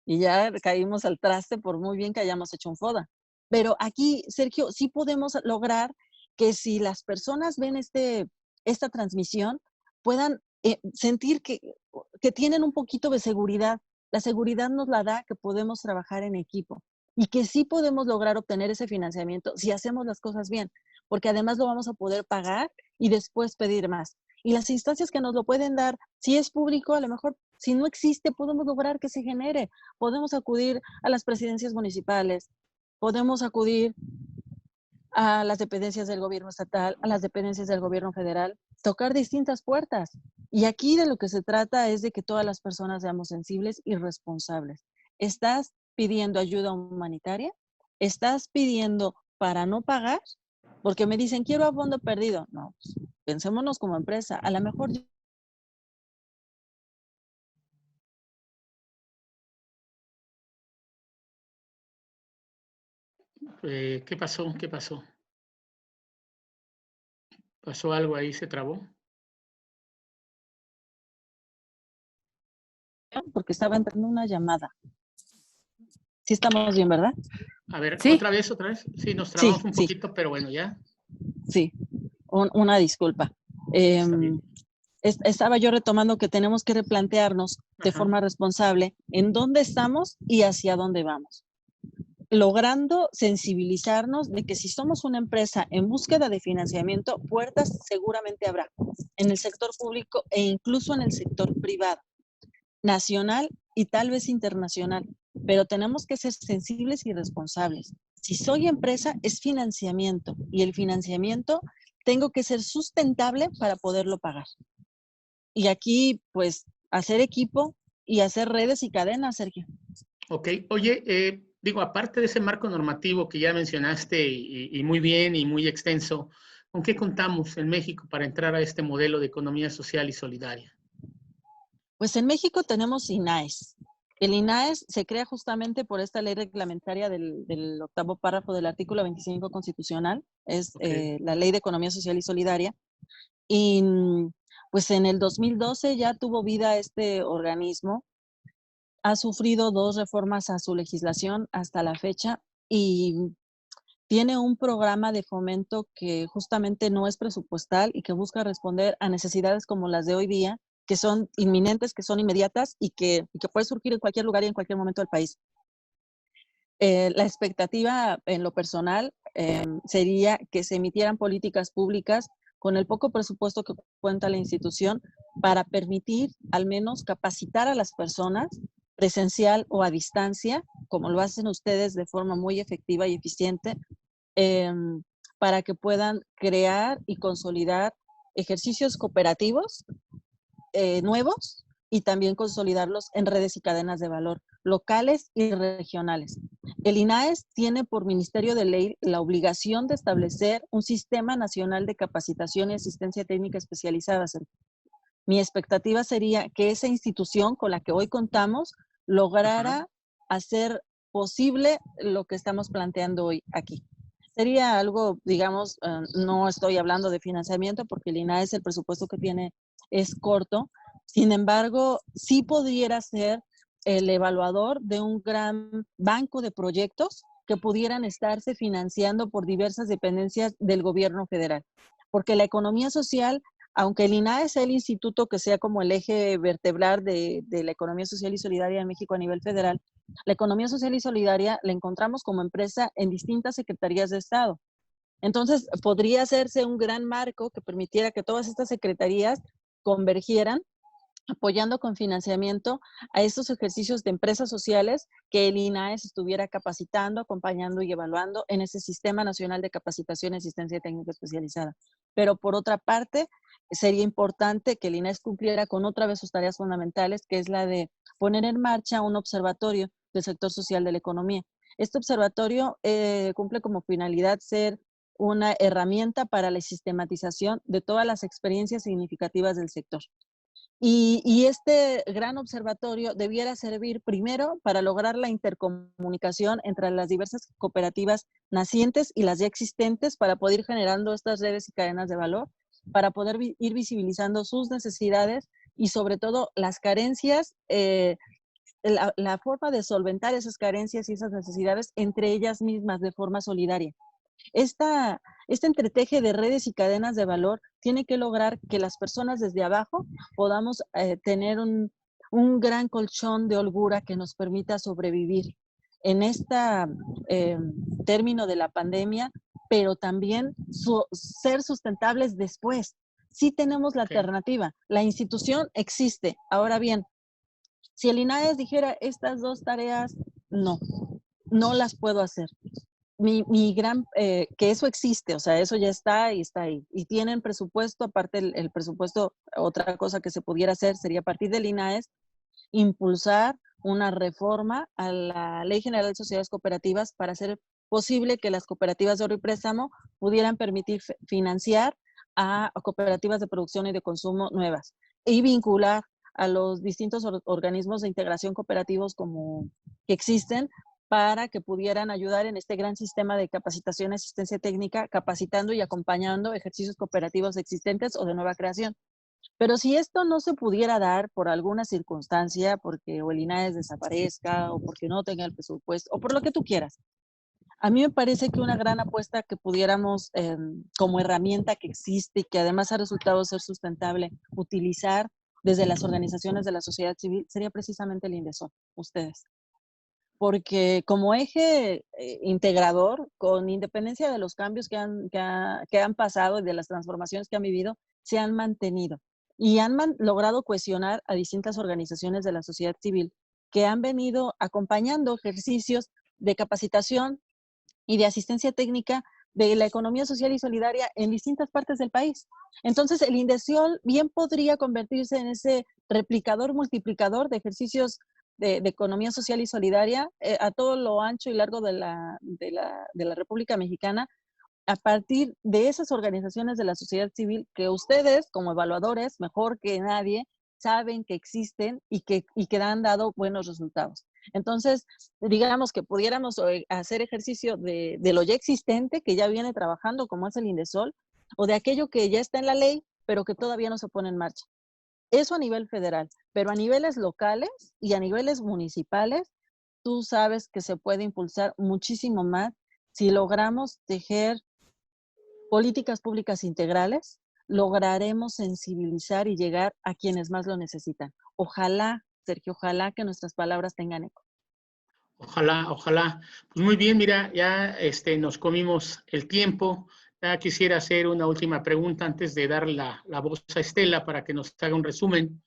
Y ya caímos al traste por muy bien que hayamos hecho un FODA. Pero aquí, Sergio, sí podemos lograr que si las personas ven esta transmisión, puedan sentir que tienen un poquito de seguridad. La seguridad nos la da que podemos trabajar en equipo y que sí podemos lograr obtener ese financiamiento si hacemos las cosas bien, porque además lo vamos a poder pagar y después pedir más. Y las instancias que nos lo pueden dar, si es público, a lo mejor si no existe, podemos lograr que se genere. Podemos acudir a las presidencias municipales, podemos acudir a las dependencias del gobierno estatal, a las dependencias del gobierno federal, tocar distintas puertas. Y aquí de lo que se trata es de que todas las personas seamos sensibles y responsables. ¿Estás pidiendo ayuda humanitaria? ¿Estás pidiendo para no pagar? Porque me dicen, quiero a fondo perdido. No, pues, pensémonos como empresa. A lo mejor ¿qué pasó? ¿Qué pasó? ¿Pasó algo ahí? ¿Se trabó? porque estaba entrando una llamada. Sí estamos bien, ¿verdad? A ver, Sí, otra vez. Sí, nos Sí, trabamos un sí, poquito, pero bueno, ya sí. Una disculpa. está bien. Estaba yo retomando que tenemos que replantearnos de Ajá. forma responsable en dónde estamos y hacia dónde vamos, logrando sensibilizarnos de que si somos una empresa en búsqueda de financiamiento, puertas seguramente habrá en el sector público e incluso en el sector privado, nacional y tal vez internacional, pero tenemos que ser sensibles y responsables. Si soy empresa, es financiamiento y el financiamiento tengo que ser sustentable para poderlo pagar. Y aquí, pues, hacer equipo y hacer redes y cadenas, Sergio. Ok. Oye, digo, aparte de ese marco normativo que ya mencionaste y muy bien y muy extenso, ¿con qué contamos en México para entrar a este modelo de economía social y solidaria? Pues en México tenemos INAES. El INAES se crea justamente por esta ley reglamentaria del octavo párrafo del artículo 25 constitucional, es Ok. la Ley de Economía Social y Solidaria. Y pues en el 2012 ya tuvo vida este organismo, ha sufrido 2 reformas a su legislación hasta la fecha y tiene un programa de fomento que justamente no es presupuestal y que busca responder a necesidades como las de hoy día, que son inminentes, que son inmediatas y que puede surgir en cualquier lugar y en cualquier momento del país. La expectativa en lo personal sería que se emitieran políticas públicas con el poco presupuesto que cuenta la institución para permitir al menos capacitar a las personas presencial o a distancia, como lo hacen ustedes de forma muy efectiva y eficiente, para que puedan crear y consolidar ejercicios cooperativos nuevos y también consolidarlos en redes y cadenas de valor locales y regionales. El INAES tiene por Ministerio de Ley la obligación de establecer un sistema nacional de capacitación y asistencia técnica especializada. Mi expectativa sería que esa institución con la que hoy contamos lograra hacer posible lo que estamos planteando hoy aquí. Sería algo, digamos, no estoy hablando de financiamiento porque el INAES, el presupuesto que tiene es corto. Sin embargo, sí pudiera ser el evaluador de un gran banco de proyectos que pudieran estarse financiando por diversas dependencias del gobierno federal. Porque la economía social, aunque el INAES es el instituto que sea como el eje vertebral de la economía social y solidaria de México a nivel federal, la economía social y solidaria la encontramos como empresa en distintas secretarías de Estado. Entonces, podría hacerse un gran marco que permitiera que todas estas secretarías convergieran, apoyando con financiamiento a estos ejercicios de empresas sociales que el INAES estuviera capacitando, acompañando y evaluando en ese Sistema Nacional de Capacitación y Asistencia Técnica Especializada. Pero por otra parte, sería importante que el INAES cumpliera con otra vez sus tareas fundamentales, que es la de poner en marcha un observatorio del sector social de la economía. Este observatorio cumple como finalidad ser una herramienta para la sistematización de todas las experiencias significativas del sector. Y este gran observatorio debiera servir primero para lograr la intercomunicación entre las diversas cooperativas nacientes y las ya existentes para poder ir generando estas redes y cadenas de valor, para poder ir visibilizando sus necesidades y sobre todo las carencias, la forma de solventar esas carencias y esas necesidades entre ellas mismas de forma solidaria. Este entreteje de redes y cadenas de valor tiene que lograr que las personas desde abajo podamos tener un gran colchón de holgura que nos permita sobrevivir en este término de la pandemia, pero también ser sustentables después. Sí tenemos la alternativa, la institución existe. Ahora bien, si el INAES dijera estas dos tareas, no las puedo hacer. Mi gran, que eso existe, o sea, eso ya está y está ahí. Y tienen presupuesto, aparte el presupuesto, otra cosa que se pudiera hacer sería a partir del INAES, impulsar una reforma a la Ley General de Sociedades Cooperativas para hacer posible que las cooperativas de ahorro y préstamo pudieran permitir financiar a cooperativas de producción y de consumo nuevas y vincular a los distintos organismos de integración cooperativos como que existen para que pudieran ayudar en este gran sistema de capacitación y asistencia técnica, capacitando y acompañando ejercicios cooperativos existentes o de nueva creación. Pero si esto no se pudiera dar por alguna circunstancia, porque o el INAES desaparezca, o porque no tenga el presupuesto, o por lo que tú quieras, a mí me parece que una gran apuesta que pudiéramos, como herramienta que existe y que además ha resultado ser sustentable, utilizar desde las organizaciones de la sociedad civil, sería precisamente el INDESOL, ustedes. Porque como eje integrador, con independencia de los cambios que han pasado y de las transformaciones que han vivido, se han mantenido y han logrado cohesionar a distintas organizaciones de la sociedad civil que han venido acompañando ejercicios de capacitación y de asistencia técnica de la economía social y solidaria en distintas partes del país. Entonces, el INDESOL bien podría convertirse en ese replicador, multiplicador de ejercicios de economía social y solidaria a todo lo ancho y largo de la República Mexicana, a partir de esas organizaciones de la sociedad civil que ustedes, como evaluadores, mejor que nadie, saben que existen y que han dado buenos resultados. Entonces, digamos que pudiéramos hacer ejercicio de lo ya existente, que ya viene trabajando, como es el INDESOL, o de aquello que ya está en la ley, pero que todavía no se pone en marcha. Eso a nivel federal, pero a niveles locales y a niveles municipales, tú sabes que se puede impulsar muchísimo más si logramos tejer políticas públicas integrales, lograremos sensibilizar y llegar a quienes más lo necesitan. Ojalá, Sergio, ojalá que nuestras palabras tengan eco. Ojalá, ojalá. Pues muy bien, mira, ya nos comimos el tiempo. Ya quisiera hacer una última pregunta antes de dar la voz a Estela para que nos haga un resumen.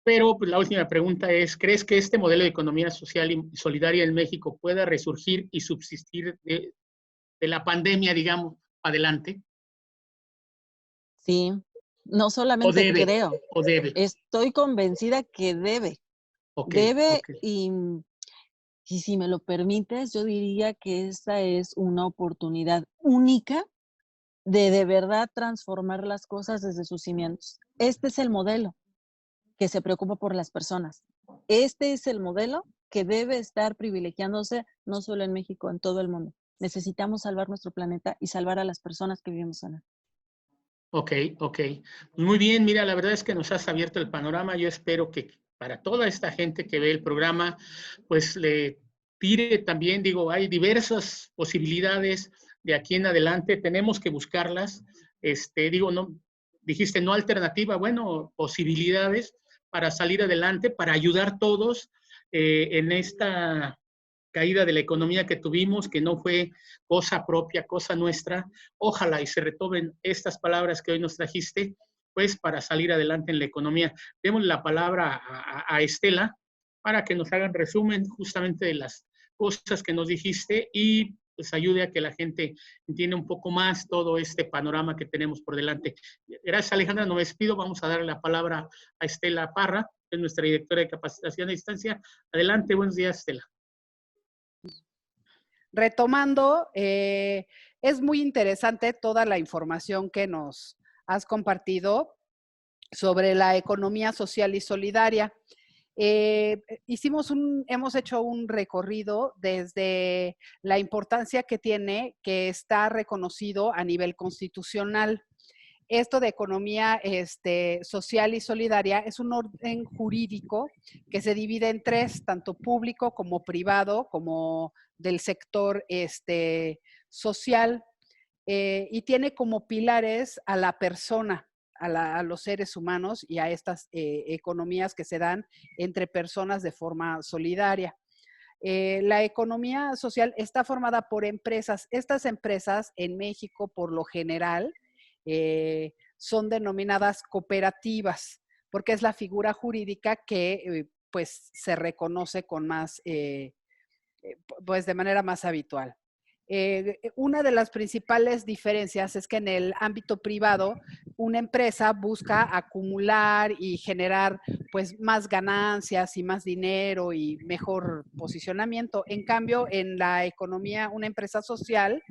Pero pues, la última pregunta es, ¿crees que este modelo de economía social y solidaria en México pueda resurgir y subsistir de la pandemia, digamos, adelante? Sí, no ¿O solamente debe? creo, ¿O debe? estoy convencida que debe. Ok, Debe ok. y si me lo permites, yo diría que esta es una oportunidad única de verdad transformar las cosas desde sus cimientos. Este es el modelo que se preocupa por las personas. Este es el modelo que debe estar privilegiándose no solo en México, en todo el mundo. Necesitamos salvar nuestro planeta y salvar a las personas que vivimos en él. Ok, ok. Muy bien, mira, la verdad es que nos has abierto el panorama. Yo espero que para toda esta gente que ve el programa, pues le tire también, digo, hay diversas posibilidades de aquí en adelante, tenemos que buscarlas. Digo, no, dijiste no alternativa, bueno, posibilidades para salir adelante, para ayudar todos en esta caída de la economía que tuvimos, que no fue cosa propia, cosa nuestra. Ojalá y se retomen estas palabras que hoy nos trajiste, pues para salir adelante en la economía. Demos la palabra a Estela para que nos hagan resumen justamente de las cosas que nos dijiste y pues ayude a que la gente entienda un poco más todo este panorama que tenemos por delante. Gracias, Alejandra. No me despido. Vamos a darle la palabra a Estela Parra, que es nuestra directora de capacitación a distancia. Adelante, buenos días, Estela. Retomando, es muy interesante toda la información que nos has compartido sobre la economía social y solidaria. Hemos hecho un recorrido desde la importancia que tiene, que está reconocido a nivel constitucional. Esto de economía social y solidaria es un orden jurídico que se divide en tres, tanto público como privado, como del sector social, y tiene como pilares a la persona, a los seres humanos y a estas economías que se dan entre personas de forma solidaria. La economía social está formada por empresas. Estas empresas en México, por lo general, son denominadas cooperativas, porque es la figura jurídica que pues se reconoce con más, pues de manera más habitual. Una de las principales diferencias es que en el ámbito privado una empresa busca acumular y generar pues más ganancias y más dinero y mejor posicionamiento. En cambio, en la economía, una empresa social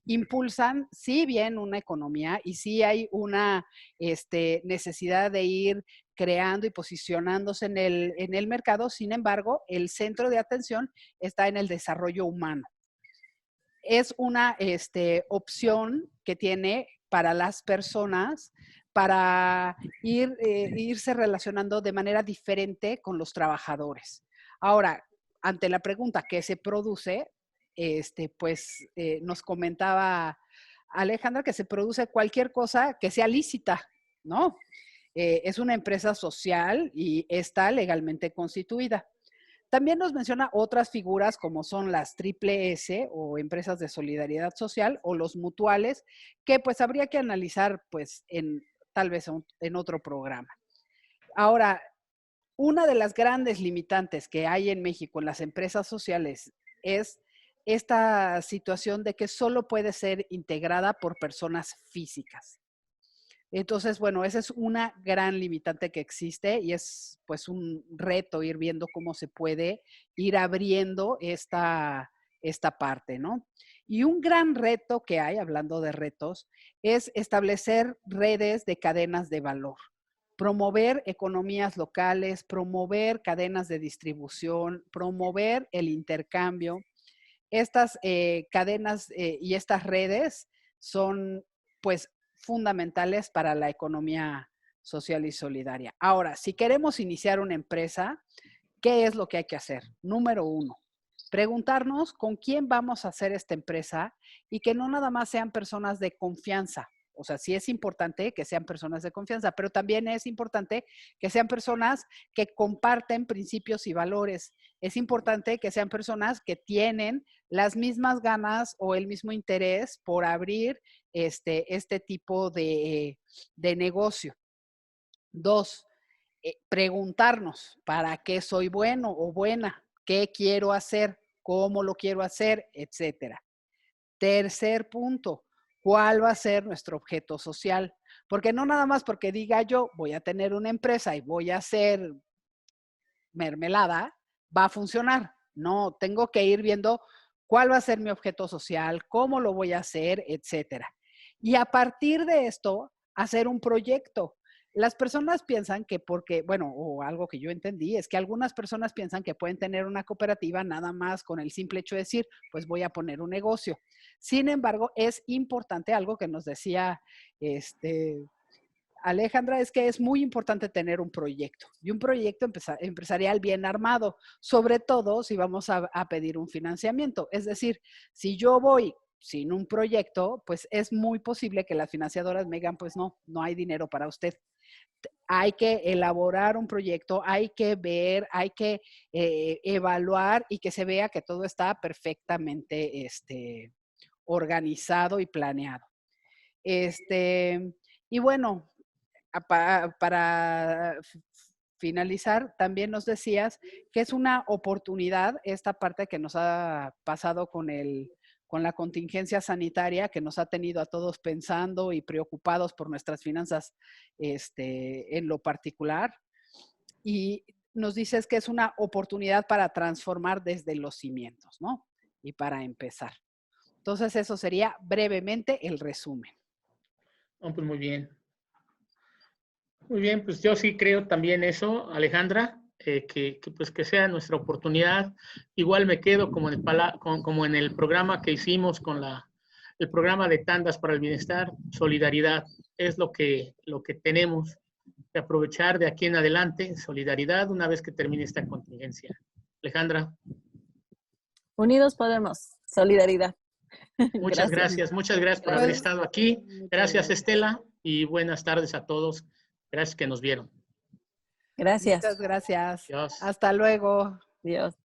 impulsan, sí bien una economía y sí hay una necesidad de ir creando y posicionándose en el mercado. Sin embargo, el centro de atención está en el desarrollo humano. Es una opción que tiene para las personas para irse relacionando de manera diferente con los trabajadores. Ahora, ante la pregunta ¿qué se produce? Nos comentaba Alejandra que se produce cualquier cosa que sea lícita, ¿no? Es una empresa social y está legalmente constituida. También nos menciona otras figuras como son las triple S o empresas de solidaridad social o los mutuales, que pues habría que analizar pues tal vez en otro programa. Ahora, una de las grandes limitantes que hay en México en las empresas sociales es esta situación de que solo puede ser integrada por personas físicas. Entonces, bueno, esa es una gran limitante que existe y es pues un reto ir viendo cómo se puede ir abriendo esta parte, ¿no? Y un gran reto que hay, hablando de retos, es establecer redes de cadenas de valor, promover economías locales, promover cadenas de distribución, promover el intercambio. Estas cadenas y estas redes son pues fundamentales para la economía social y solidaria. Ahora, si queremos iniciar una empresa, ¿qué es lo que hay que hacer? Número uno, preguntarnos con quién vamos a hacer esta empresa y que no nada más sean personas de confianza. O sea, sí es importante que sean personas de confianza, pero también es importante que sean personas que comparten principios y valores. Es importante que sean personas que tienen las mismas ganas o el mismo interés por abrir este tipo de negocio. 2, preguntarnos, ¿para qué soy bueno o buena? ¿Qué quiero hacer? ¿Cómo lo quiero hacer? Etcétera. Tercer punto, ¿cuál va a ser nuestro objeto social? Porque no nada más porque diga yo voy a tener una empresa y voy a hacer mermelada, va a funcionar. No, tengo que ir viendo cuál va a ser mi objeto social, cómo lo voy a hacer, etcétera. Y a partir de esto, hacer un proyecto. Las personas piensan que porque, bueno, o algo que yo entendí, es que algunas personas piensan que pueden tener una cooperativa nada más con el simple hecho de decir, pues voy a poner un negocio. Sin embargo, es importante algo que nos decía Alejandra, es que es muy importante tener un proyecto y un proyecto empresarial bien armado, sobre todo si vamos a pedir un financiamiento. Es decir, si yo voy sin un proyecto, pues es muy posible que las financiadoras me digan, pues no hay dinero para usted. Hay que elaborar un proyecto, hay que ver, hay que evaluar y que se vea que todo está perfectamente organizado y planeado. Y bueno, para finalizar, también nos decías que es una oportunidad esta parte que nos ha pasado con la contingencia sanitaria, que nos ha tenido a todos pensando y preocupados por nuestras finanzas en lo particular. Y nos dices que es una oportunidad para transformar desde los cimientos, ¿no? Y para empezar. Entonces, eso sería brevemente el resumen. Oh, pues muy bien. Muy bien, pues yo sí creo también eso, Alejandra, pues que sea nuestra oportunidad. Igual me quedo como en el programa que hicimos con el programa de Tandas para el Bienestar, solidaridad es lo que tenemos que aprovechar de aquí en adelante, solidaridad una vez que termine esta contingencia. Alejandra. Unidos podemos, solidaridad. Muchas gracias por haber estado aquí. Gracias, Estela, y buenas tardes a todos. Gracias que nos vieron. Gracias. Muchas gracias. Dios. Hasta luego. Dios.